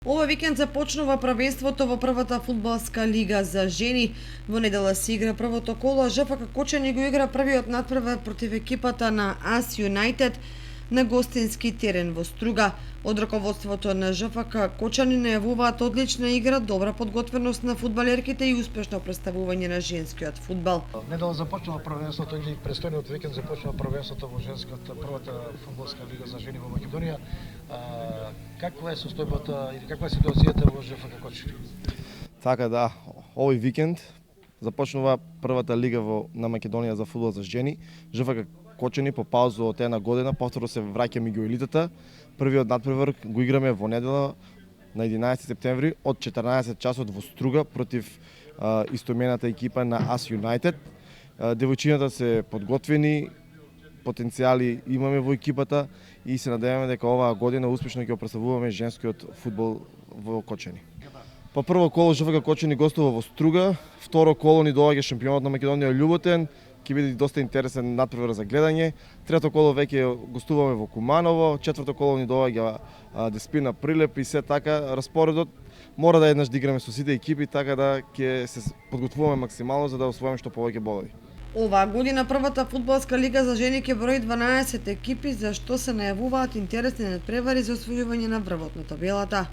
Овој викенд започнува првенството во првата фудбалска лига за жени. Во недела се игра првото коло, а ЖФК Кочани го игра првиот натпревар против екипата на АС Юнајтед на гостински терен во Струга. Од раководството на ЖФК Кочани најавуваат одлична игра, добра подготвеност на фудбалерките и успешно представување на женскиот фудбал. Недела започнува првенството или престојниот викенд започнува првенството во женската првата фудбалска лига за жени во Македонија. Каква е состојбата или каква е ситуацијата во ЖФК Кочани? Така да, овој викенд започнува првата лига на Македонија за фудбал за жени. ЖФК Кочани по пауза од една година повторно се враќа меѓу елитата. Првиот надпревар го играме во недела на 11 септември од 14 часот во Струга против истоимената екипа на АС Юнајтед. Девојчињата се подготвени, потенцијали имаме во екипата и се надеваме дека оваа година успешно ќе представуваме женскиот фудбал во Кочани. По прво коло ЖФК Кочани гостува во Струга, второ коло ни доаѓа шампионот на Македонија Љуботен, ќе биде доста интересен натпревар за гледање. Трето коло веќе гостуваме во Куманово, четврто коло ни доаѓа Деспина Прилеп и се така распоредот мора да еднаш да играме со сите екипи, така да ќе се подготвуваме максимално за да освоиме што повеќе бодови. Оваа година првата фудбалска лига за жени ќе брои 12 екипи, за што се најавуваат интересни надпревари за освојување на врвот на табелата.